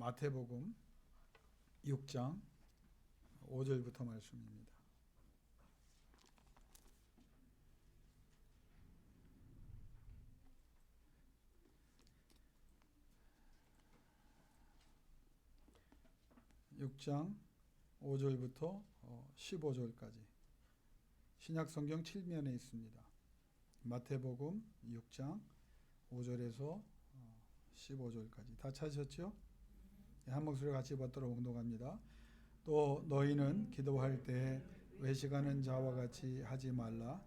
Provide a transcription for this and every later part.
마태복음 6장 5절부터 말씀입니다. (6장) 5절부터 15절까지 신약성경 7면에 있습니다. 마태복음 6장 5절에서 15절까지 다 찾으셨죠? 한 목소리 같이 받도록 봉독합니다. 또 너희는 기도할 때 외식하는 자와 같이 하지 말라.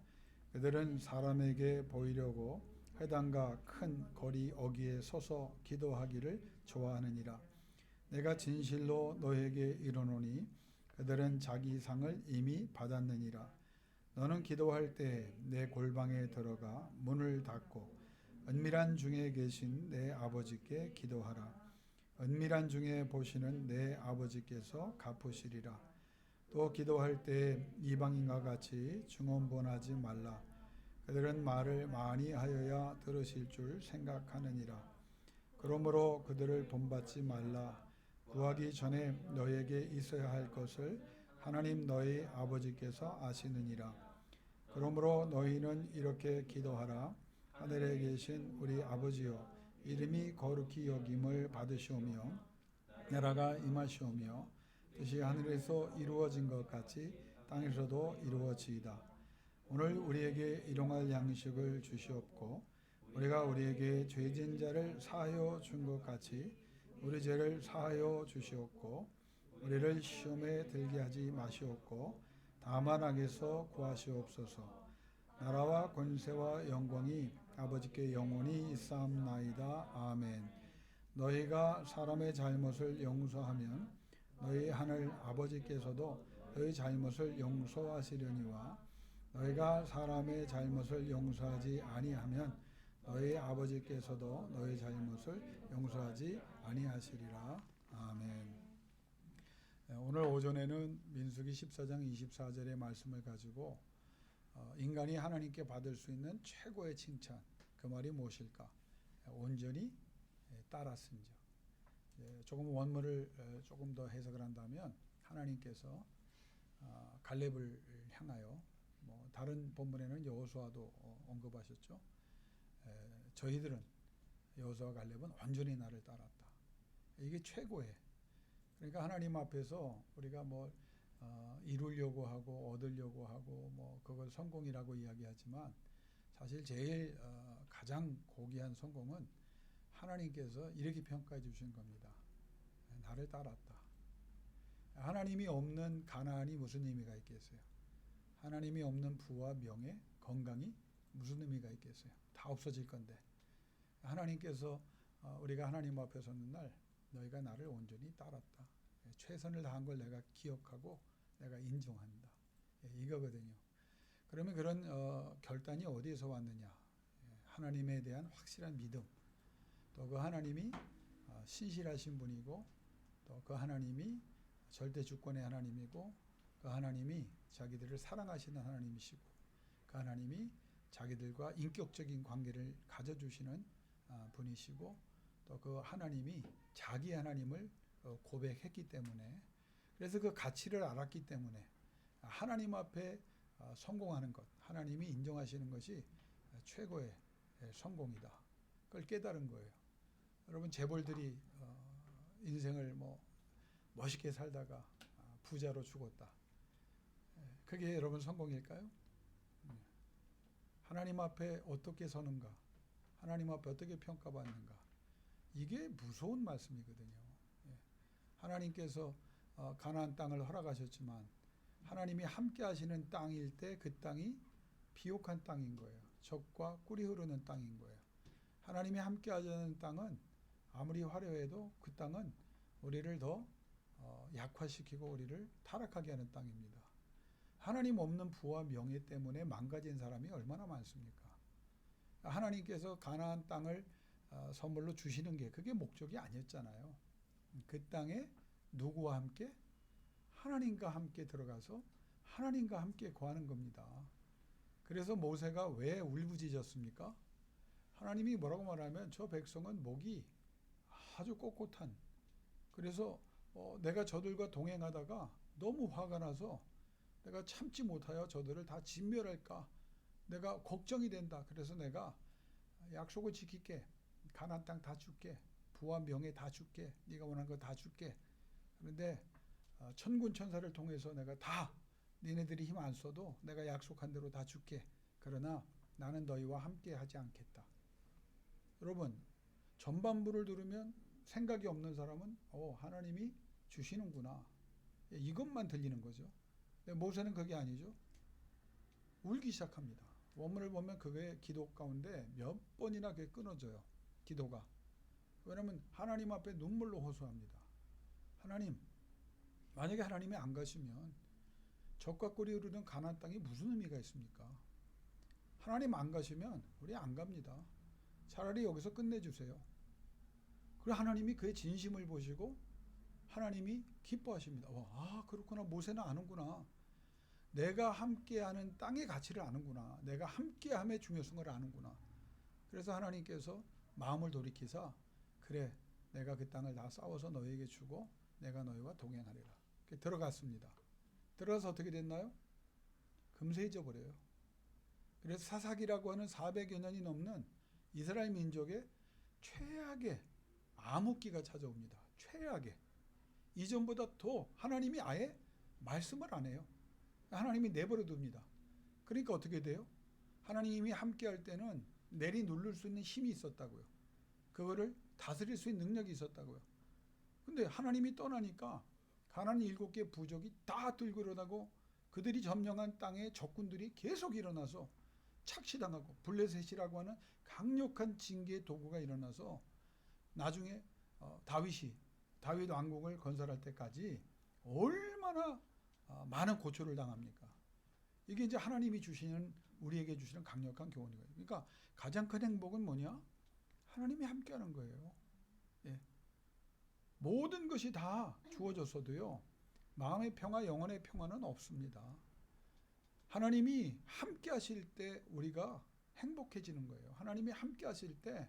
그들은 사람에게 보이려고 회당과 큰 거리 어귀에 서서 기도하기를 좋아하느니라. 내가 진실로 너희에게 이르노니 그들은 자기 상을 이미 받았느니라. 너는 기도할 때 내 골방에 들어가 문을 닫고 은밀한 중에 계신 내 아버지께 기도하라. 은밀한 중에 보시는 내 아버지께서 갚으시리라. 또 기도할 때 이방인과 같이 중언부언하지 말라. 그들은 말을 많이 하여야 들으실 줄 생각하느니라. 그러므로 그들을 본받지 말라. 구하기 전에 너희에게 있어야 할 것을 하나님 너희 아버지께서 아시느니라. 그러므로 너희는 이렇게 기도하라. 하늘에 계신 우리 아버지여, 이름이 거룩히 여김을 받으시오며 나라가 임하시오며 뜻이 하늘에서 이루어진 것 같이 땅에서도 이루어지이다. 오늘 우리에게 일용할 양식을 주시옵고 우리가 우리에게 죄진 자를 사하여 준 것 같이 우리 죄를 사하여 주시옵고 우리를 시험에 들게 하지 마시옵고 다만 악에서 구하시옵소서. 나라와 권세와 영광이 아버지께 영원히 있사옵나이다. 아멘. 너희가 사람의 잘못을 용서하면 너희 하늘 아버지께서도 너희 잘못을 용서하시려니와 너희가 사람의 잘못을 용서하지 아니하면 너희 아버지께서도 너희 잘못을 용서하지 아니하시리라. 아멘. 오늘 오전에는 민수기 14장 24절의 말씀을 가지고 인간이 하나님께 받을 수 있는 최고의 칭찬, 그 말이 무엇일까? 온전히 따랐은 적. 조금 원문을 조금 더 해석을 한다면 하나님께서 갈렙을 향하여 다른 본문에는 여호수아도 언급하셨죠. 저희들은 여호수아와 갈렙은 온전히 나를 따랐다. 이게 최고의. 그러니까 하나님 앞에서 우리가 이루려고 하고 얻으려고 하고 그걸 성공이라고 이야기하지만 사실 제일 가장 고귀한 성공은 하나님께서 이렇게 평가해 주신 겁니다. 나를 따랐다. 하나님이 없는 가나안이 무슨 의미가 있겠어요? 하나님이 없는 부와 명예, 건강이 무슨 의미가 있겠어요? 다 없어질 건데 하나님께서 우리가 하나님 앞에 서는 날 너희가 나를 온전히 따랐다. 최선을 다한 걸 내가 기억하고 내가 인정한다. 이거거든요. 그러면 그런 결단이 어디에서 왔느냐? 하나님에 대한 확실한 믿음, 또 그 하나님이 신실하신 분이고 또 그 하나님이 절대 주권의 하나님이고 그 하나님이 자기들을 사랑하시는 하나님이시고 그 하나님이 자기들과 인격적인 관계를 가져주시는 분이시고 또 그 하나님이 자기 하나님을 고백했기 때문에 그래서 그 가치를 알았기 때문에 하나님 앞에 성공하는 것, 하나님이 인정하시는 것이 최고의 성공이다. 그걸 깨달은 거예요. 여러분 재벌들이 인생을 멋있게 살다가 부자로 죽었다. 그게 여러분 성공일까요? 하나님 앞에 어떻게 서는가? 하나님 앞에 어떻게 평가받는가? 이게 무서운 말씀이거든요. 하나님께서 가나안 땅을 허락하셨지만 하나님이 함께 하시는 땅일 때 그 땅이 비옥한 땅인 거예요. 젖과 꿀이 흐르는 땅인 거예요. 하나님이 함께 하시는 땅은 아무리 화려해도 그 땅은 우리를 더 약화시키고 우리를 타락하게 하는 땅입니다. 하나님 없는 부와 명예 때문에 망가진 사람이 얼마나 많습니까? 하나님께서 가나안 땅을 선물로 주시는 게 그게 목적이 아니었잖아요. 그 땅에 누구와 함께? 하나님과 함께 들어가서 하나님과 함께 거하는 겁니다. 그래서 모세가 왜 울부짖었습니까? 하나님이 뭐라고 말하면 저 백성은 목이 아주 꼿꼿한 그래서 내가 저들과 동행하다가 너무 화가 나서 내가 참지 못하여 저들을 다 진멸할까 내가 걱정이 된다. 그래서 내가 약속을 지킬게. 가나안 땅 다 줄게. 부와 명예 다 줄게. 네가 원하는 거 다 줄게. 그런데 천군 천사를 통해서 내가 다 니네들이 힘 안 써도 내가 약속한 대로 다 줄게. 그러나 나는 너희와 함께 하지 않겠다. 여러분, 전반부를 들으면 생각이 없는 사람은 하나님이 주시는구나. 이것만 들리는 거죠. 근데 모세는 그게 아니죠. 울기 시작합니다. 원문을 보면 그게 기도 가운데 몇 번이나 그게 끊어져요. 기도가. 왜냐하면 하나님 앞에 눈물로 호소합니다. 하나님, 만약에 하나님이 안 가시면 적과 꿀이 흐르는 가나안 땅이 무슨 의미가 있습니까? 하나님 안 가시면 우리 안 갑니다. 차라리 여기서 끝내주세요. 그리고 하나님이 그의 진심을 보시고 하나님이 기뻐하십니다. 그렇구나. 모세는 아는구나. 내가 함께하는 땅의 가치를 아는구나. 내가 함께함의 중요성을 아는구나. 그래서 하나님께서 마음을 돌이키사 그래, 내가 그 땅을 다 싸워서 너에게 주고 내가 너희와 동행하리라. 들어갔습니다. 들어가서 어떻게 됐나요? 금세 잊어버려요. 그래서 사사기라고 하는 400여 년이 넘는 이스라엘 민족의 최악의 암흑기가 찾아옵니다. 최악의. 이전보다 더 하나님이 아예 말씀을 안 해요. 하나님이 내버려 둡니다. 그러니까 어떻게 돼요? 하나님이 함께 할 때는 내리 누를 수 있는 힘이 있었다고요. 그거를 다스릴 수 있는 능력이 있었다고요. 근데 하나님이 떠나니까 가나안 7개 부족이 다 들고 일어나고 그들이 점령한 땅에 적군들이 계속 일어나서 착시당하고 블레셋이라고 하는 강력한 징계의 도구가 일어나서 나중에 다윗 왕국을 건설할 때까지 얼마나 많은 고초를 당합니까? 이게 이제 하나님이 우리에게 주시는 강력한 교훈이에요. 그러니까 가장 큰 행복은 뭐냐? 하나님이 함께하는 거예요. 예. 모든 것이 다 주어졌어도요, 마음의 평화, 영혼의 평화는 없습니다. 하나님이 함께 하실 때 우리가 행복해지는 거예요. 하나님이 함께 하실 때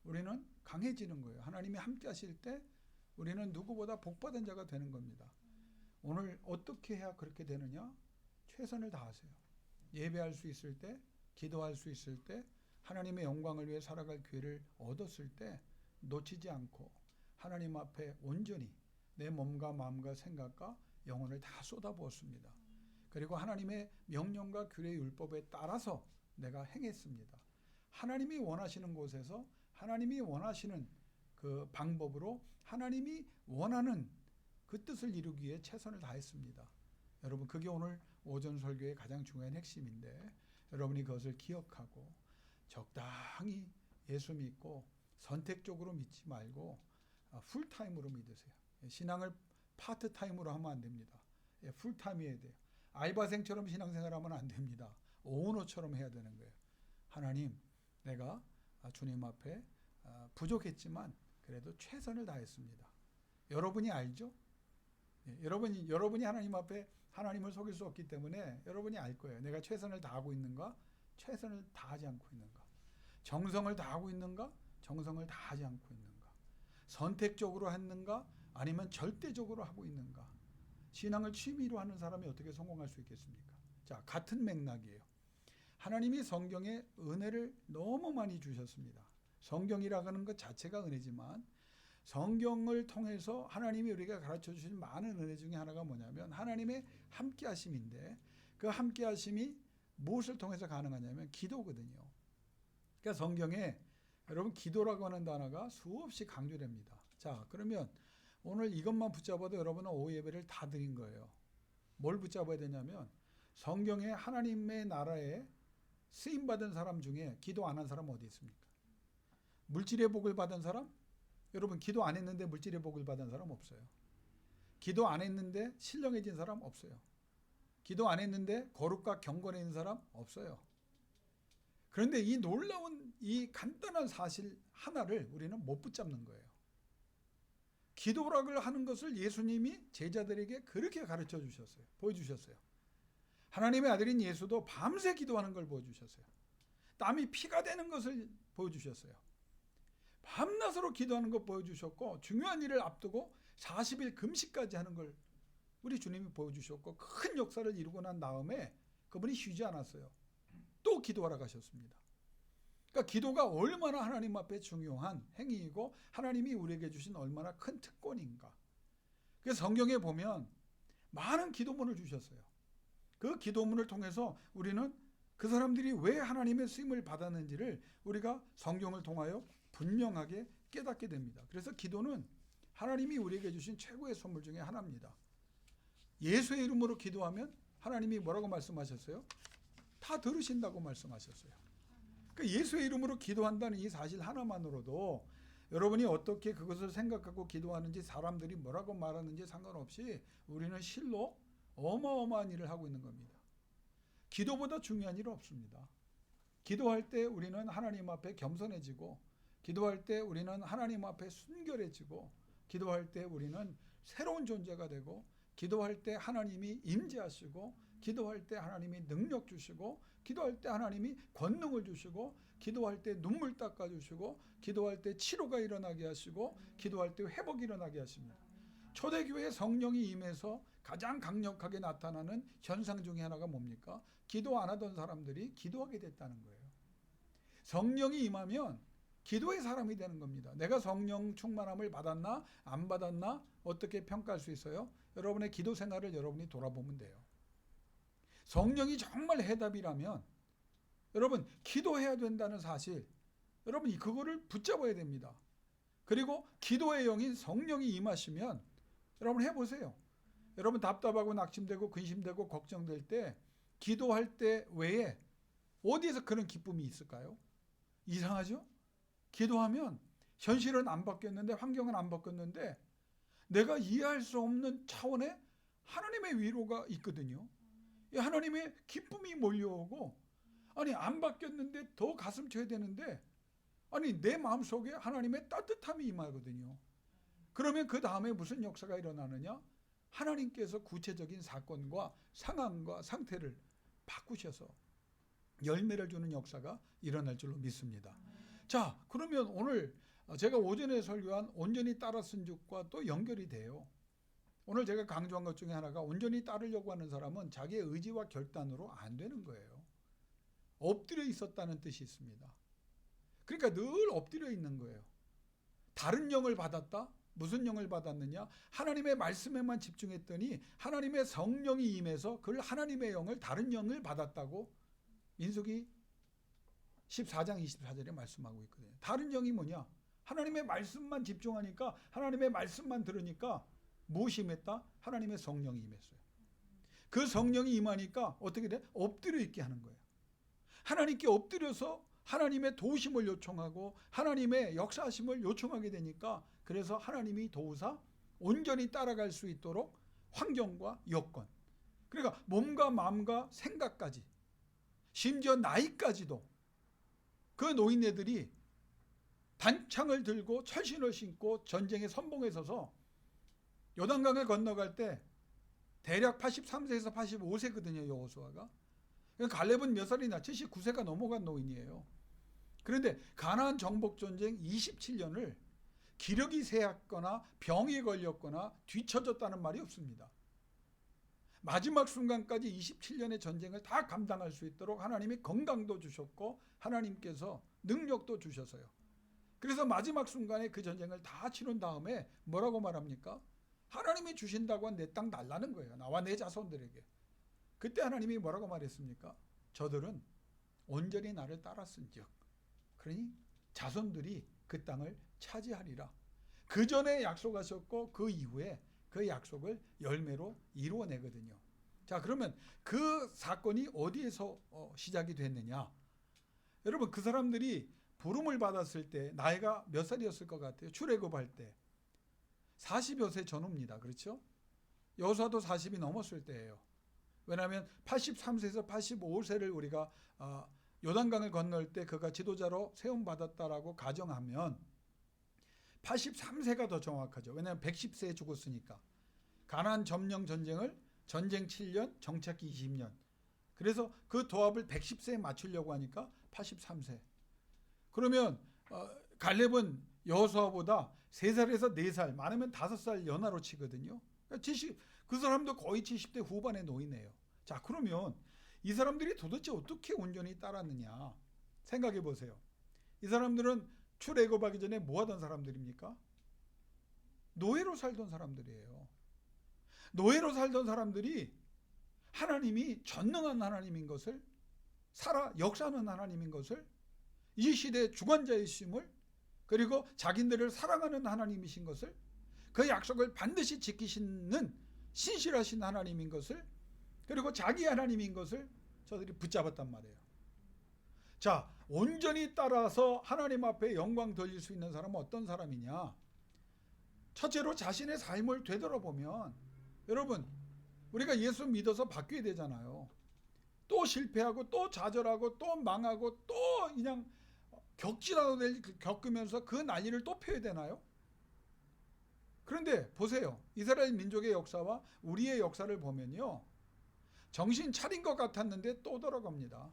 우리는 강해지는 거예요. 하나님이 함께 하실 때 우리는 누구보다 복받은 자가 되는 겁니다. 오늘 어떻게 해야 그렇게 되느냐? 최선을 다하세요. 예배할 수 있을 때, 기도할 수 있을 때, 하나님의 영광을 위해 살아갈 기회를 얻었을 때 놓치지 않고 하나님 앞에 온전히 내 몸과 마음과 생각과 영혼을 다 쏟아부었습니다. 그리고 하나님의 명령과 규례 율법에 따라서 내가 행했습니다. 하나님이 원하시는 곳에서 하나님이 원하시는 그 방법으로 하나님이 원하는 그 뜻을 이루기 위해 최선을 다했습니다. 여러분, 그게 오늘 오전 설교의 가장 중요한 핵심인데 여러분이 그것을 기억하고 적당히 예수 믿고 선택적으로 믿지 말고 풀타임으로 믿으세요. 신앙을 파트타임으로 하면 안 됩니다. 풀타임이어야 돼요. 알바생처럼 신앙생활하면 안 됩니다. 오너처럼 해야 되는 거예요. 하나님, 내가 주님 앞에 부족했지만 그래도 최선을 다했습니다. 여러분이 알죠? 여러분이 하나님 앞에 하나님을 속일 수 없기 때문에 여러분이 알 거예요. 내가 최선을 다하고 있는가? 최선을 다하지 않고 있는가? 정성을 다하고 있는가? 정성을 다하지 않고 있는가? 선택적으로 했는가? 아니면 절대적으로 하고 있는가? 신앙을 취미로 하는 사람이 어떻게 성공할 수 있겠습니까? 자, 같은 맥락이에요. 하나님이 성경에 은혜를 너무 많이 주셨습니다. 성경이라고 하는 것 자체가 은혜지만 성경을 통해서 하나님이 우리가 가르쳐 주신 많은 은혜 중에 하나가 뭐냐면 하나님의 함께 하심인데 그 함께 하심이 무엇을 통해서 가능하냐면 기도거든요. 그러니까 성경에 여러분 기도라고 하는 단어가 수없이 강조됩니다. 자, 그러면 오늘 이것만 붙잡아도 여러분은 오후 예배를 다 드린 거예요. 뭘 붙잡아야 되냐면 성경에 하나님의 나라에 쓰임받은 사람 중에 기도 안 한 사람 어디 있습니까? 물질의 복을 받은 사람? 여러분, 기도 안 했는데 물질의 복을 받은 사람 없어요. 기도 안 했는데 신령해진 사람 없어요. 기도 안 했는데 거룩과 경건해 있는 사람 없어요. 그런데 이 놀라운 이 간단한 사실 하나를 우리는 못 붙잡는 거예요. 기도락을 하는 것을 예수님이 제자들에게 그렇게 가르쳐 주셨어요. 보여주셨어요. 하나님의 아들인 예수도 밤새 기도하는 걸 보여주셨어요. 땀이 피가 되는 것을 보여주셨어요. 밤낮으로 기도하는 것 보여주셨고 중요한 일을 앞두고 40일 금식까지 하는 걸 우리 주님이 보여주셨고 큰 역사를 이루고 난 다음에 그분이 쉬지 않았어요. 또 기도하러 가셨습니다. 그러니까 기도가 얼마나 하나님 앞에 중요한 행위이고 하나님이 우리에게 주신 얼마나 큰 특권인가. 그래서 성경에 보면 많은 기도문을 주셨어요. 그 기도문을 통해서 우리는 그 사람들이 왜 하나님의 쓰임을 받았는지를 우리가 성경을 통하여 분명하게 깨닫게 됩니다. 그래서 기도는 하나님이 우리에게 주신 최고의 선물 중에 하나입니다. 예수의 이름으로 기도하면 하나님이 뭐라고 말씀하셨어요? 다 들으신다고 말씀하셨어요. 그러니까 예수의 이름으로 기도한다는 이 사실 하나만으로도 여러분이 어떻게 그것을 생각하고 기도하는지 사람들이 뭐라고 말하는지 상관없이 우리는 실로 어마어마한 일을 하고 있는 겁니다. 기도보다 중요한 일 없습니다. 기도할 때 우리는 하나님 앞에 겸손해지고, 기도할 때 우리는 하나님 앞에 순결해지고, 기도할 때 우리는 새로운 존재가 되고, 기도할 때 하나님이 임재하시고, 기도할 때 하나님이 능력 주시고, 기도할 때 하나님이 권능을 주시고, 기도할 때 눈물 닦아주시고, 기도할 때 치료가 일어나게 하시고, 기도할 때 회복이 일어나게 하십니다. 초대교회에 성령이 임해서 가장 강력하게 나타나는 현상 중에 하나가 뭡니까? 기도 안 하던 사람들이 기도하게 됐다는 거예요. 성령이 임하면 기도의 사람이 되는 겁니다. 내가 성령 충만함을 받았나 안 받았나 어떻게 평가할 수 있어요? 여러분의 기도 생활을 여러분이 돌아보면 돼요. 성령이 정말 해답이라면 여러분 기도해야 된다는 사실, 여러분 그거를 붙잡아야 됩니다. 그리고 기도의 영인 성령이 임하시면 여러분 해보세요. 여러분 답답하고 낙심되고 근심되고 걱정될 때 기도할 때 외에 어디에서 그런 기쁨이 있을까요? 이상하죠? 기도하면 현실은 안 바뀌었는데, 환경은 안 바뀌었는데 내가 이해할 수 없는 차원의 하나님의 위로가 있거든요. 이 하나님의 기쁨이 몰려오고, 아니 안 바뀌었는데 더 가슴 쳐야 되는데, 아니 내 마음속에 하나님의 따뜻함이 임하거든요. 그러면 그 다음에 무슨 역사가 일어나느냐? 하나님께서 구체적인 사건과 상황과 상태를 바꾸셔서 열매를 주는 역사가 일어날 줄로 믿습니다. 자, 그러면 오늘 제가 오전에 설교한 온전히 따랐은 죽과 또 연결이 돼요. 오늘 제가 강조한 것 중에 하나가 온전히 따르려고 하는 사람은 자기의 의지와 결단으로 안 되는 거예요. 엎드려 있었다는 뜻이 있습니다. 그러니까 늘 엎드려 있는 거예요. 다른 영을 받았다? 무슨 영을 받았느냐? 하나님의 말씀에만 집중했더니 하나님의 성령이 임해서 그 하나님의 영을, 다른 영을 받았다고 민수기 14장 24절에 말씀하고 있거든요. 다른 영이 뭐냐? 하나님의 말씀만 집중하니까, 하나님의 말씀만 들으니까 무엇이 임했다? 하나님의 성령이 임했어요. 그 성령이 임하니까 어떻게 돼? 엎드려 있게 하는 거예요. 하나님께 엎드려서 하나님의 도우심을 요청하고 하나님의 역사하심을 요청하게 되니까, 그래서 하나님이 도우사 온전히 따라갈 수 있도록 환경과 여건, 그러니까 몸과 마음과 생각까지, 심지어 나이까지도 그 노인네들이 단창을 들고 철신을 신고 전쟁의 선봉에 서서 요단강을 건너갈 때 대략 83세에서 85세거든요. 여호수아가. 갈렙은 몇 살이나? 79세가 넘어간 노인이에요. 그런데 가나안 정복 전쟁 27년을 기력이 쇠했거나 병이 걸렸거나 뒤처졌다는 말이 없습니다. 마지막 순간까지 27년의 전쟁을 다 감당할 수 있도록 하나님이 건강도 주셨고 하나님께서 능력도 주셔서요. 그래서 마지막 순간에 그 전쟁을 다 치른 다음에 뭐라고 말합니까? 하나님이 주신다고 한 내 땅 달라는 거예요. 나와 내 자손들에게. 그때 하나님이 뭐라고 말했습니까? 저들은 온전히 나를 따랐은즉, 그러니 자손들이 그 땅을 차지하리라. 그 전에 약속하셨고 그 이후에 그 약속을 열매로 이루어내거든요. 자, 그러면 그 사건이 어디에서 시작이 됐느냐? 여러분, 그 사람들이 부름을 받았을 때 나이가 몇 살이었을 것 같아요? 출애굽할 때 40여 세 전후입니다. 그렇죠? 여호수아도 40이 넘었을 때예요. 왜냐하면 83세에서 85세를 우리가 요단강을 건널 때 그가 지도자로 세움받았다라고 가정하면 83세가 더 정확하죠. 왜냐하면 110세에 죽었으니까. 가나안 점령 전쟁을 전쟁 7년, 정착기 20년. 그래서 그 도합을 110세에 맞추려고 하니까 83세. 그러면 갈렙은 여호수아보다 3살에서 4살, 많으면 5살 연하로 치거든요. 그 사람도 거의 70대 후반의 노인이에요. 자, 그러면 이 사람들이 도대체 어떻게 온전히 따랐느냐 생각해 보세요. 이 사람들은 출애굽하기 전에 뭐 하던 사람들입니까? 노예로 살던 사람들이에요. 노예로 살던 사람들이 하나님이 전능한 하나님인 것을, 역사하는 하나님인 것을, 이 시대의 주관자이심을, 그리고 자기들을 사랑하는 하나님이신 것을, 그 약속을 반드시 지키시는 신실하신 하나님인 것을, 그리고 자기 하나님인 것을 저들이 붙잡았단 말이에요. 자, 온전히 따라서 하나님 앞에 영광 돌릴 수 있는 사람은 어떤 사람이냐? 첫째로 자신의 삶을 되돌아보면, 여러분, 우리가 예수 믿어서 바뀌어야 되잖아요. 또 실패하고 또 좌절하고 또 망하고 또 그냥 겪지라도 겪으면서 그 난리를 또 펴야 되나요? 그런데 보세요. 이스라엘 민족의 역사와 우리의 역사를 보면요, 정신 차린 것 같았는데 또 돌아갑니다.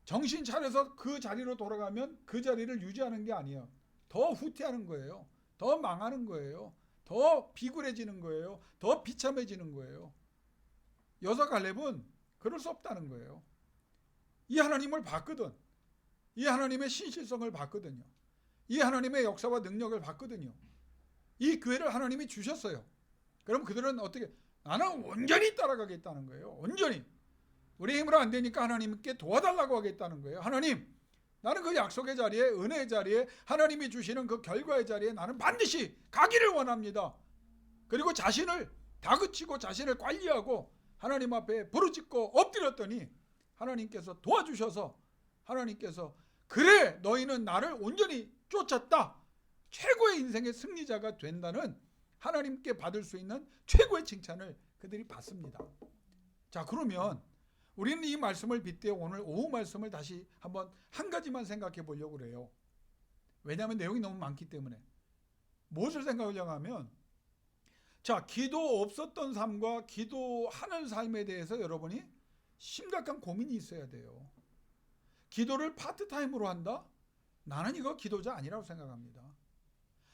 정신 차려서 그 자리로 돌아가면 그 자리를 유지하는 게 아니에요. 더 후퇴하는 거예요. 더 망하는 거예요. 더 비굴해지는 거예요. 더 비참해지는 거예요. 여호수아 갈렙은 그럴 수 없다는 거예요. 이 하나님을 봤거든. 이 하나님의 신실성을 봤거든요. 이 하나님의 역사와 능력을 봤거든요. 이 교회를 하나님이 주셨어요. 그럼 그들은 어떻게? 나는 온전히 따라가겠다는 거예요. 온전히. 우리 힘으로 안 되니까 하나님께 도와달라고 하겠다는 거예요. 하나님, 나는 그 약속의 자리에, 은혜의 자리에, 하나님이 주시는 그 결과의 자리에 나는 반드시 가기를 원합니다. 그리고 자신을 다그치고 자신을 관리하고 하나님 앞에 부르짖고 엎드렸더니 하나님께서 도와주셔서, 하나님께서 그래 너희는 나를 온전히 쫓았다, 최고의 인생의 승리자가 된다는 하나님께 받을 수 있는 최고의 칭찬을 그들이 받습니다. 자, 그러면 우리는 이 말씀을 빗대어 오늘 오후 말씀을 다시 한번 한 가지만 생각해 보려고 그래요. 왜냐하면 내용이 너무 많기 때문에. 무엇을 생각하려고 하면, 자, 기도 없었던 삶과 기도하는 삶에 대해서 여러분이 심각한 고민이 있어야 돼요. 기도를 파트타임으로 한다? 나는 이거 기도자 아니라고 생각합니다.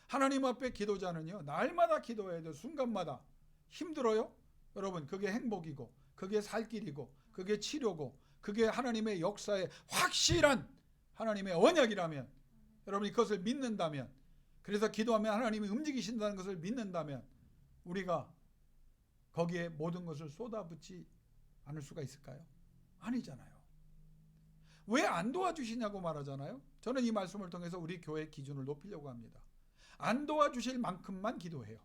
하나님 앞에 기도자는요, 날마다 기도해야 돼요. 순간마다. 힘들어요? 여러분, 그게 행복이고, 그게 살 길이고, 그게 치료고, 그게 하나님의 역사에 확실한 하나님의 언약이라면, 여러분이 그것을 믿는다면, 그래서 기도하면 하나님이 움직이신다는 것을 믿는다면 우리가 거기에 모든 것을 쏟아붓지 않을 수가 있을까요? 아니잖아요. 왜 안 도와주시냐고 말하잖아요. 저는 이 말씀을 통해서 우리 교회의 기준을 높이려고 합니다. 안 도와주실 만큼만 기도해요.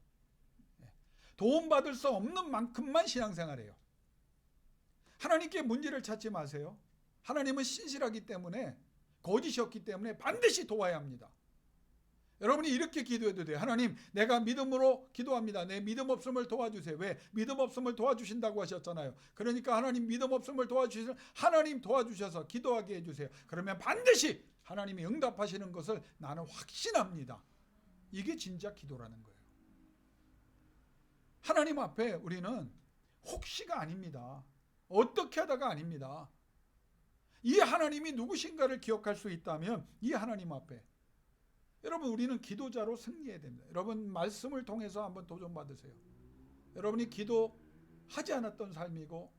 도움받을 수 없는 만큼만 신앙생활해요. 하나님께 문제를 찾지 마세요. 하나님은 신실하기 때문에, 거짓이었기 때문에 반드시 도와야 합니다. 여러분이 이렇게 기도해도 돼요. 하나님, 내가 믿음으로 기도합니다. 내 믿음 없음을 도와주세요. 왜? 믿음 없음을 도와주신다고 하셨잖아요. 그러니까 하나님 믿음 없음을 도와주셔서, 하나님 도와주셔서 기도하게 해주세요. 그러면 반드시 하나님이 응답하시는 것을 나는 확신합니다. 이게 진짜 기도라는 거예요. 하나님 앞에 우리는 혹시가 아닙니다. 어떻게 하다가 아닙니다. 이 하나님이 누구신가를 기억할 수 있다면 이 하나님 앞에, 여러분, 우리는 기도자로 승리해야 됩니다. 여러분, 말씀을 통해서 한번 도전받으세요. 여러분이 기도하지 않았던 삶이고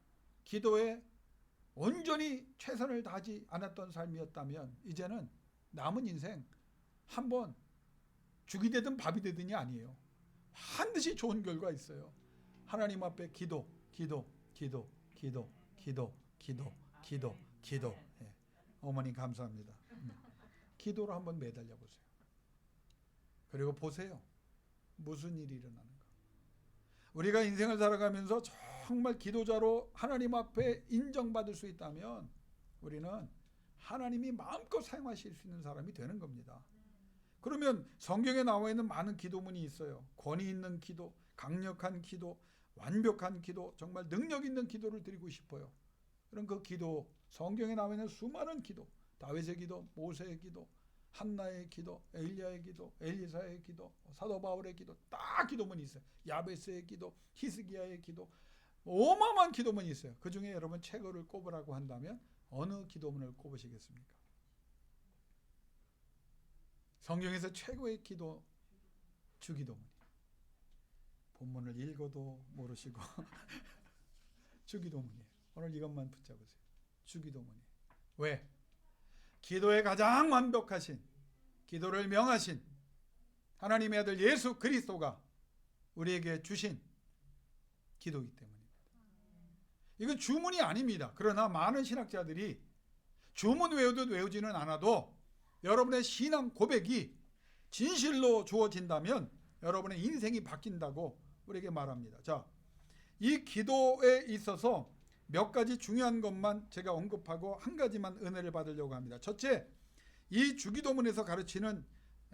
기도에 온전히 최선을 다하지 않았던 삶이었다면 이제는 남은 인생 한번 죽이 되든 밥이 되든이 아니에요. 반드시 좋은 결과 있어요. 하나님 앞에 기도. 예. 어머니 감사합니다. 기도로 한번 매달려 보세요. 그리고 보세요. 무슨 일이 일어나는가. 우리가 인생을 살아가면서 정말 기도자로 하나님 앞에 인정받을 수 있다면 우리는 하나님이 마음껏 사용하실 수 있는 사람이 되는 겁니다. 그러면 성경에 나와 있는 많은 기도문이 있어요. 권위 있는 기도, 강력한 기도, 완벽한 기도, 정말 능력 있는 기도를 드리고 싶어요. 그럼 그 기도, 성경에 나와 있는 수많은 기도, 다윗의 기도, 모세의 기도, 한나의 기도, 엘리야의 기도, 엘리사의 기도, 사도 바울의 기도, 다 기도문이 있어요. 야베스의 기도, 히스기야의 기도, 어마어마한 기도문이 있어요. 그 중에 여러분 최고를 꼽으라고 한다면 어느 기도문을 꼽으시겠습니까? 성경에서 최고의 기도 주기도문이에요. 본문을 읽어도 모르시고 주기도문이에요. 오늘 이것만 붙잡으세요. 주기도문이에요. 왜? 기도에 가장 완벽하신, 기도를 명하신 하나님의 아들 예수 그리스도가 우리에게 주신 기도이기 때문입니다. 이건 주문이 아닙니다. 그러나 많은 신학자들이 주문 외우듯 외우지는 않아도 여러분의 신앙 고백이 진실로 주어진다면 여러분의 인생이 바뀐다고 우리에게 말합니다. 자, 이 기도에 있어서 몇 가지 중요한 것만 제가 언급하고 한 가지만 은혜를 받으려고 합니다. 첫째, 이 주기도문에서 가르치는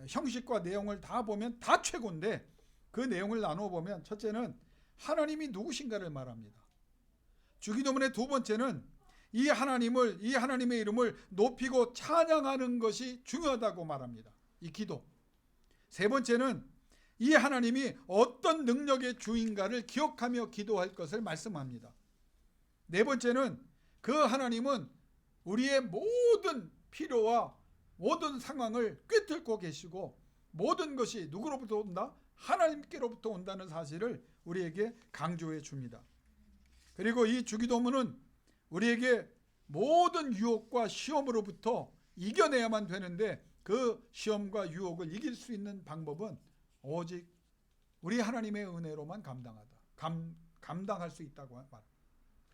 형식과 내용을 다 보면 다 최고인데 그 내용을 나누어 보면 첫째는 하나님이 누구신가를 말합니다. 주기도문의 두 번째는 이 하나님의 이름을 높이고 찬양하는 것이 중요하다고 말합니다. 이 기도. 세 번째는 이 하나님이 어떤 능력의 주인가를 기억하며 기도할 것을 말씀합니다. 네 번째는 그 하나님은 우리의 모든 필요와 모든 상황을 꿰뚫고 계시고 모든 것이 누구로부터 온다? 하나님께로부터 온다는 사실을 우리에게 강조해 줍니다. 그리고 이 주기도문은 우리에게 모든 유혹과 시험으로부터 이겨내야만 되는데 그 시험과 유혹을 이길 수 있는 방법은 오직 우리 하나님의 은혜로만 감당할 수 있다고 말합니다.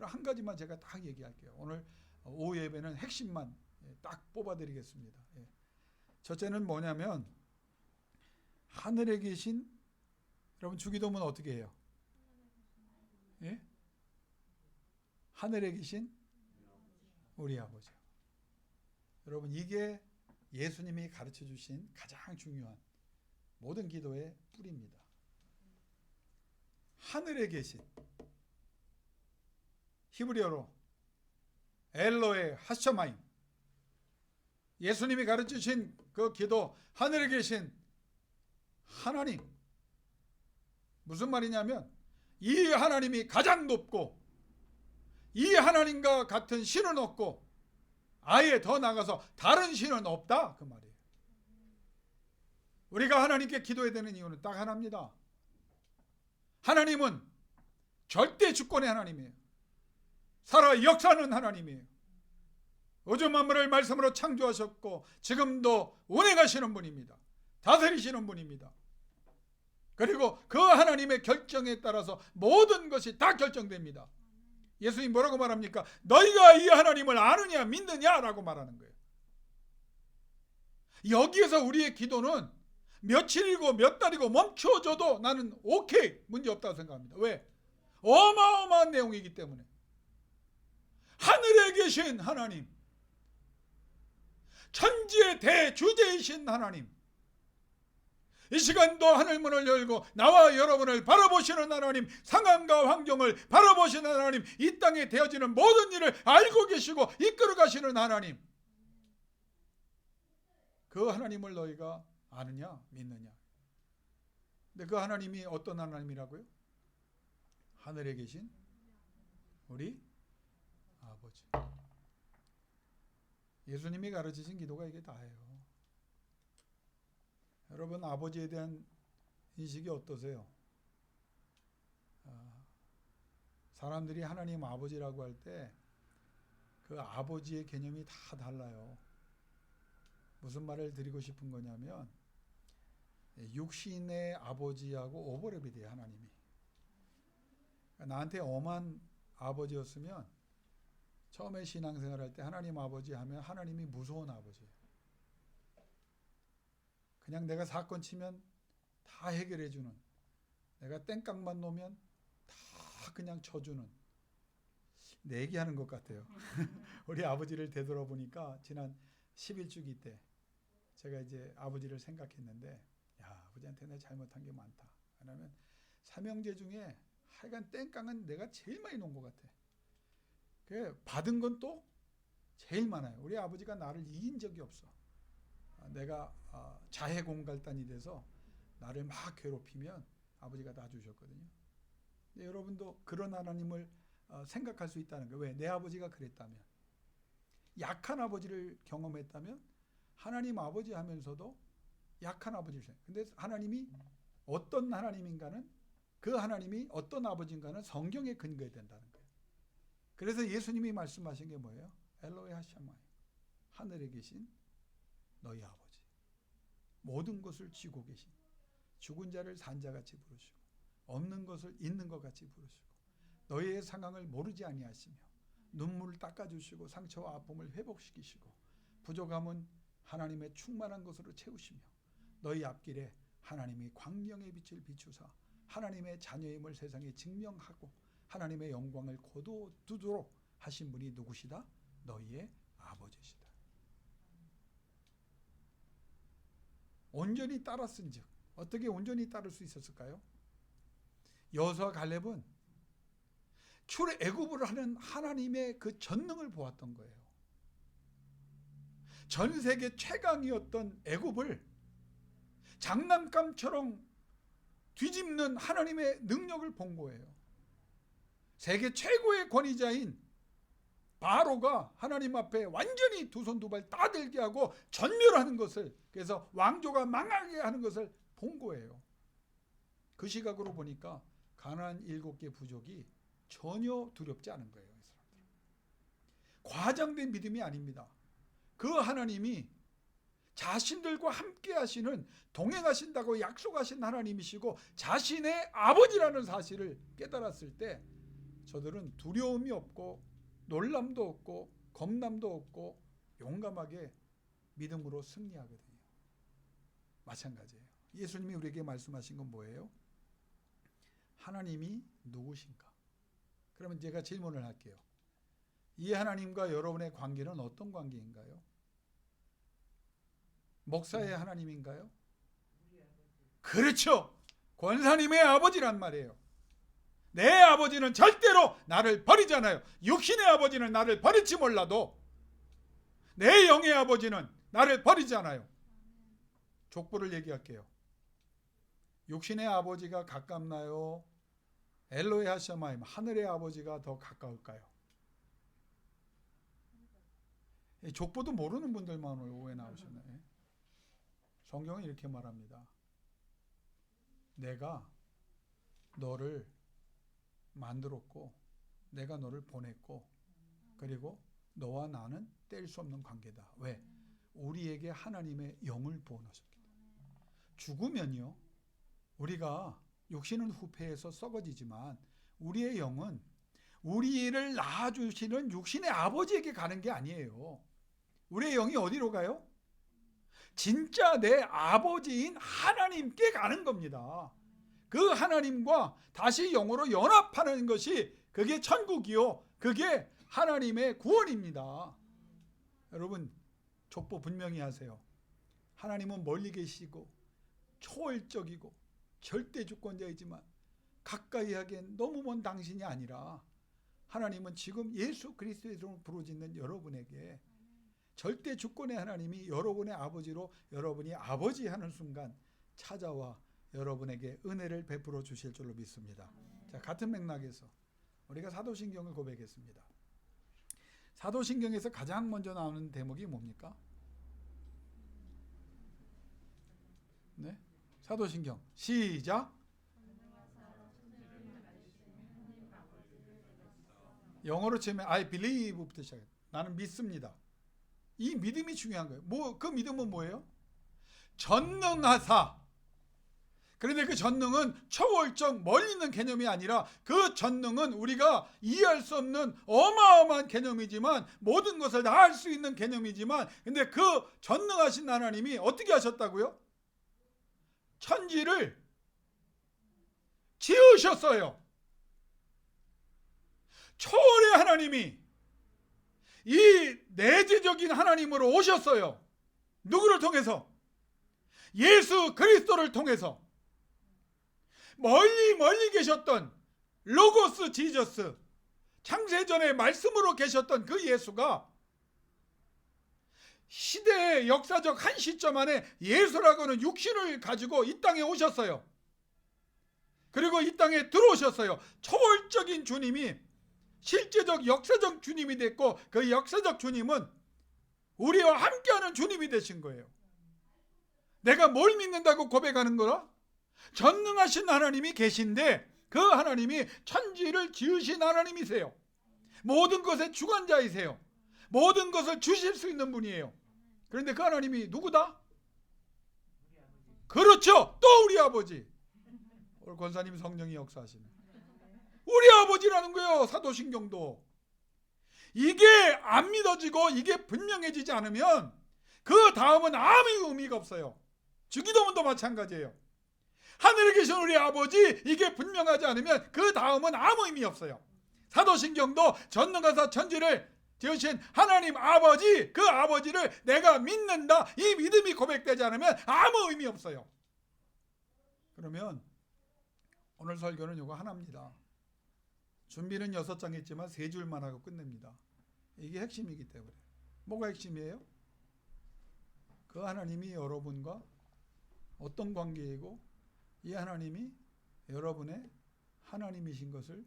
한 가지만 제가 딱 얘기할게요. 오늘 오후 예배는 핵심만 딱 뽑아드리겠습니다. 첫째는 뭐냐면 하늘에 계신, 여러분 주기도문 어떻게 해요? 예? 하늘에 계신 우리 아버지. 여러분 이게 예수님이 가르쳐 주신 가장 중요한 모든 기도의 뿌리입니다. 하늘에 계신, 히브리어로 엘로에 하셔마임, 예수님이 가르치신 그 기도, 하늘에 계신 하나님. 무슨 말이냐면 이 하나님이 가장 높고 이 하나님과 같은 신은 없고 아예 더 나가서 다른 신은 없다, 그 말이에요. 우리가 하나님께 기도해야 되는 이유는 딱 하나입니다. 하나님은 절대 주권의 하나님이에요. 살아 역사하는 하나님이에요. 우주 만물을 말씀으로 창조하셨고 지금도 운행하시는 분입니다. 다스리시는 분입니다. 그리고 그 하나님의 결정에 따라서 모든 것이 다 결정됩니다. 예수님 뭐라고 말합니까? 너희가 이 하나님을 아느냐 믿느냐라고 말하는 거예요. 여기에서 우리의 기도는 며칠이고 몇 달이고 멈춰줘도 나는 오케이, 문제 없다고 생각합니다. 왜? 어마어마한 내용이기 때문에. 하늘에 계신 하나님, 천지의 대주제이신 하나님, 이 시간도 하늘문을 열고 나와 여러분을 바라보시는 하나님, 상황과 환경을 바라보시는 하나님, 이 땅에 되어지는 모든 일을 알고 계시고 이끌어 가시는 하나님, 그 하나님을 너희가 아느냐 믿느냐. 근데 그 하나님이 어떤 하나님이라고요? 하늘에 계신 우리 아버지. 예수님이 가르치신 기도가 이게 다예요. 여러분 아버지에 대한 인식이 어떠세요? 사람들이 하나님 아버지라고 할 때 그 아버지의 개념이 다 달라요. 무슨 말을 드리고 싶은 거냐면 육신의 아버지하고 오버랩이 돼요. 하나님이. 나한테 엄한 아버지였으면 처음에 신앙생활 할 때 하나님 아버지 하면 하나님이 무서운 아버지예요. 그냥 내가 사건 치면 다 해결해주는, 내가 땡깡만 놓으면 다 그냥 쳐주는, 내기하는 것 같아요. 우리 아버지를 되돌아보니까 지난 11주기 때 제가 이제 아버지를 생각했는데, 야, 아버지한테 내가 잘못한 게 많다. 왜냐하면 삼형제 중에 하여간 땡깡은 내가 제일 많이 놓은 것 같아. 받은 건 또 제일 많아요. 우리 아버지가 나를 이긴 적이 없어. 내가 자해 공갈단이 돼서 나를 막 괴롭히면 아버지가 놔주셨거든요. 근데 여러분도 그런 하나님을 생각할 수 있다는 거예요. 왜? 내 아버지가 그랬다면, 약한 아버지를 경험했다면 하나님 아버지 하면서도 약한 아버지를 생각. 근데 하나님이 어떤 하나님인가는, 그 하나님이 어떤 아버지인가는 성경에 근거해야 된다는 거예요. 그래서 예수님이 말씀하신 게 뭐예요? 엘로헤 하샤마이, 하늘에 계신 너희 아버지, 모든 것을 쥐고 계신, 죽은 자를 산자같이 부르시고 없는 것을 있는 것 같이 부르시고 너희의 상황을 모르지 아니하시며 눈물을 닦아주시고 상처와 아픔을 회복시키시고 부족함은 하나님의 충만한 것으로 채우시며 너희 앞길에 하나님이 광명의 빛을 비추사 하나님의 자녀임을 세상에 증명하고 하나님의 영광을 거두도록 하신 분이 누구시다? 너희의 아버지시다. 온전히 따랐은즉, 어떻게 온전히 따를 수 있었을까요? 여호수아 갈렙은 출애굽을 하는 하나님의 그 전능을 보았던 거예요. 전 세계 최강이었던 애굽을 장난감처럼 뒤집는 하나님의 능력을 본 거예요. 세계 최고의 권위자인 바로가 하나님 앞에 완전히 두 손 두 발 따들게 하고 전멸하는 것을, 그래서 왕조가 망하게 하는 것을 본 거예요. 그 시각으로 보니까 가나안 7개 부족이 전혀 두렵지 않은 거예요. 이 사람들. 과장된 믿음이 아닙니다. 그 하나님이 자신들과 함께 하시는, 동행하신다고 약속하신 하나님이시고 자신의 아버지라는 사실을 깨달았을 때 저들은 두려움이 없고 놀람도 없고 겁남도 없고 용감하게 믿음으로 승리하거든요. 마찬가지예요. 예수님이 우리에게 말씀하신 건 뭐예요? 하나님이 누구신가? 그러면 제가 질문을 할게요. 이 하나님과 여러분의 관계는 어떤 관계인가요? 목사의 하나님인가요? 그렇죠. 권사님의 아버지란 말이에요. 내 아버지는 절대로 나를 버리잖아요. 육신의 아버지는 나를 버릴지 몰라도 내 영의 아버지는 나를 버리잖아요. 족보를 얘기할게요. 육신의 아버지가 가깝나요? 엘로헤 하샤마임, 하늘의 아버지가 더 가까울까요? 족보도 모르는 분들만 오늘 오해 나오셨네. 성경은 이렇게 말합니다. 내가 너를 만들었고 내가 너를 보냈고 그리고 너와 나는 뗄 수 없는 관계다. 왜? 우리에게 하나님의 영을 부어넣으셨기 때문에. 죽으면요, 우리가 육신은 후패해서 썩어지지만 우리의 영은 우리를 낳아주시는 육신의 아버지에게 가는 게 아니에요. 우리의 영이 어디로 가요? 진짜 내 아버지인 하나님께 가는 겁니다. 그 하나님과 다시 영으로 연합하는 것이 그게 천국이요, 그게 하나님의 구원입니다. 여러분 족보 분명히 하세요. 하나님은 멀리 계시고 초월적이고 절대 주권자이지만 가까이 하기엔 너무 먼 당신이 아니라 하나님은 지금 예수 그리스도의 이름으로 부르짖는 여러분에게 절대 주권의 하나님이 여러분의 아버지로 여러분이 아버지 하는 순간 찾아와 여러분에게 은혜를 베풀어 주실 줄로 믿습니다. 자, 같은 맥락에서 우리가 사도신경을 고백했습니다. 사도신경에서 가장 먼저 나오는 대목이 뭡니까? 네? 사도신경 시작. 영어로 치면 I believe부터 시작해요. 나는 믿습니다. 이 믿음이 중요한 거예요. 그 믿음은 뭐예요? 전능하사. 그런데 그 전능은 초월적 멀리 있는 개념이 아니라 그 전능은 우리가 이해할 수 없는 어마어마한 개념이지만 모든 것을 다 할 수 있는 개념이지만 근데 그 전능하신 하나님이 어떻게 하셨다고요? 천지를 지으셨어요. 초월의 하나님이 이 내재적인 하나님으로 오셨어요. 누구를 통해서? 예수 그리스도를 통해서. 멀리 계셨던 로고스 지저스, 창세전에 말씀으로 계셨던 그 예수가 시대의 역사적 한 시점 안에 예수라고는 육신을 가지고 이 땅에 오셨어요. 그리고 이 땅에 들어오셨어요. 초월적인 주님이 실제적 역사적 주님이 됐고 그 역사적 주님은 우리와 함께하는 주님이 되신 거예요. 내가 뭘 믿는다고 고백하는 거라? 전능하신 하나님이 계신데 그 하나님이 천지를 지으신 하나님이세요. 모든 것의 주관자이세요. 모든 것을 주실 수 있는 분이에요. 그런데 그 하나님이 누구다? 그렇죠. 또 우리 아버지. 오늘 권사님 성령이 역사하시네. 우리 아버지라는 거예요. 사도신경도. 이게 안 믿어지고 이게 분명해지지 않으면 그 다음은 아무 의미가 없어요. 주기도문도 마찬가지예요. 하늘에 계신 우리 아버지, 이게 분명하지 않으면 그 다음은 아무 의미 없어요. 사도신경도 전능하사 천지를 지으신 하나님 아버지, 그 아버지를 내가 믿는다, 이 믿음이 고백되지 않으면 아무 의미 없어요. 그러면 오늘 설교는 이거 하나입니다. 준비는 6장 했지만 3줄만 하고 끝냅니다. 이게 핵심이기 때문에. 뭐가 핵심이에요? 그 하나님이 여러분과 어떤 관계이고 이 하나님이 여러분의 하나님이신 것을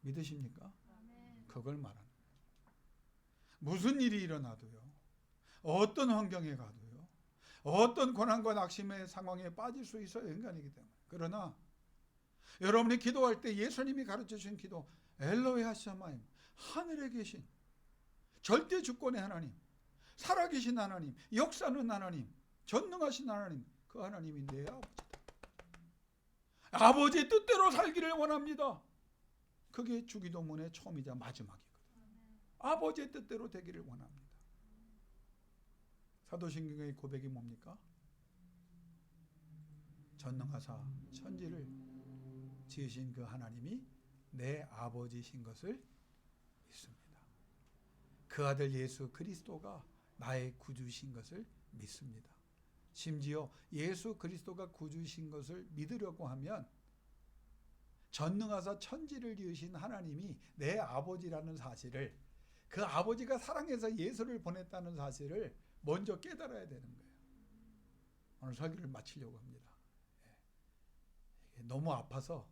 믿으십니까? 그걸 말하는 거예요. 무슨 일이 일어나도요, 어떤 환경에 가도요, 어떤 고난과 낙심의 상황에 빠질 수 있어요. 인간이기 때문에. 그러나 여러분이 기도할 때 예수님이 가르쳐주신 기도, 엘로헤 하샤마임, 하늘에 계신 절대 주권의 하나님, 살아계신 하나님, 역사는 하나님, 전능하신 하나님, 그 하나님이 내 아버지다. 아버지의 뜻대로 살기를 원합니다. 그게 주기도문의 처음이자 마지막이거든요. 아버지의 뜻대로 되기를 원합니다. 사도신경의 고백이 뭡니까? 전능하사 천지를 지으신 그 하나님이 내 아버지신 것을 믿습니다. 그 아들 예수 그리스도가 나의 구주신 것을 믿습니다. 심지어 예수 그리스도가 구주신 것을 믿으려고 하면 전능하사 천지를 지으신 하나님이 내 아버지라는 사실을, 그 아버지가 사랑해서 예수를 보냈다는 사실을 먼저 깨달아야 되는 거예요. 오늘 설교를 마치려고 합니다. 너무 아파서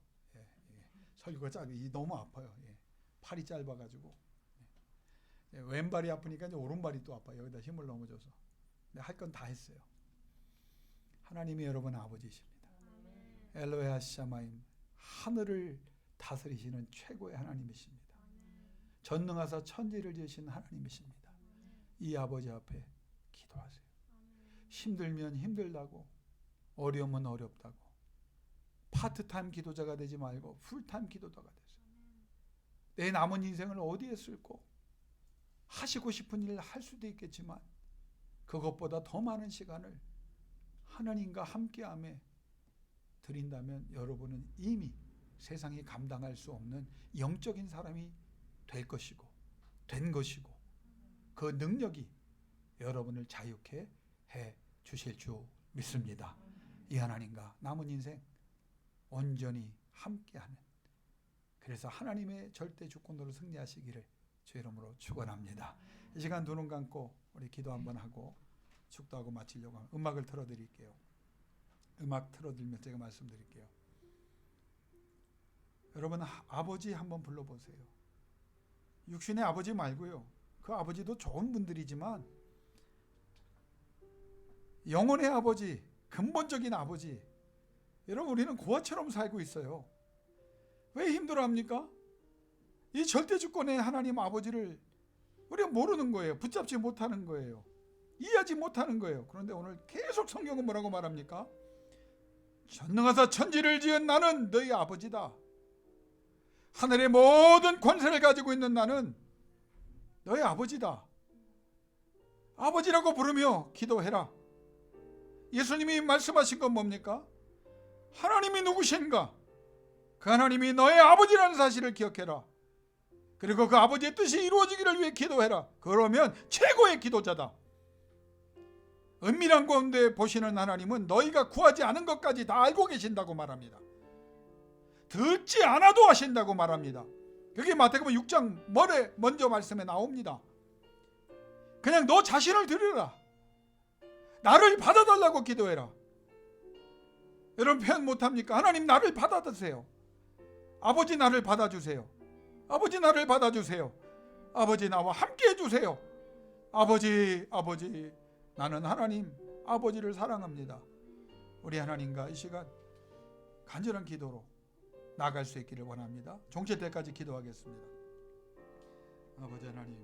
설교가 너무 아파요. 팔이 짧아가지고 왼발이 아프니까 이제 오른발이 또 아파요. 여기다 힘을 너무 줘서. 할 건 다 했어요. 하나님이 여러분 아버지십니다. 엘로헤 하샤마임, 하늘을 다스리시는 최고의 하나님이십니다. 전능하사 천지를 지으신 하나님이십니다. 이 아버지 앞에 기도하세요. 힘들면 힘들다고, 어려우면 어렵다고, 파트타임 기도자가 되지 말고 풀타임 기도자가 되세요. 내 남은 인생을 어디에 쓸고, 하시고 싶은 일을 할 수도 있겠지만 그것보다 더 많은 시간을 하나님과 함께함에 드린다면 여러분은 이미 세상이 감당할 수 없는 영적인 사람이 될 것이고 된 것이고, 그 능력이 여러분을 자유케 해 주실 줄 믿습니다. 이 하나님과 남은 인생 온전히 함께하는, 그래서 하나님의 절대 주권으로 승리하시기를 주 이름으로 축원합니다. 이 시간 두 눈 감고 우리 기도 한번 하고 축도하고 마치려고 합니다. 음악을 틀어드릴게요. 음악 틀어드리면서 제가 말씀드릴게요. 여러분 아버지 한번 불러보세요. 육신의 아버지 말고요. 그 아버지도 좋은 분들이지만 영혼의 아버지, 근본적인 아버지. 여러분 우리는 고아처럼 살고 있어요. 왜 힘들어합니까? 이 절대주권의 하나님 아버지를 우리가 모르는 거예요. 붙잡지 못하는 거예요. 이해하지 못하는 거예요. 그런데 오늘 계속 성경은 뭐라고 말합니까? 전능하사 천지를 지은 나는 너희 아버지다. 하늘의 모든 권세를 가지고 있는 나는 너희 아버지다. 아버지라고 부르며 기도해라. 예수님이 말씀하신 건 뭡니까? 하나님이 누구신가? 그 하나님이 너의 아버지라는 사실을 기억해라. 그리고 그 아버지의 뜻이 이루어지기를 위해 기도해라. 그러면 최고의 기도자다. 은밀한 가운데 보시는 하나님은 너희가 구하지 않은 것까지 다 알고 계신다고 말합니다. 듣지 않아도 하신다고 말합니다. 그게 마태복음 6장 먼저 말씀에 나옵니다. 그냥 너 자신을 드리라. 나를 받아달라고 기도해라. 여러분 표현 못합니까? 하나님 나를 받아주세요. 아버지 나를 받아주세요. 아버지 나를 받아주세요. 아버지 나와 함께 해주세요. 아버지 나는 하나님 아버지를 사랑합니다. 우리 하나님과 이 시간 간절한 기도로 나아갈 수 있기를 원합니다. 종칠 때까지 기도하겠습니다. 아버지 하나님,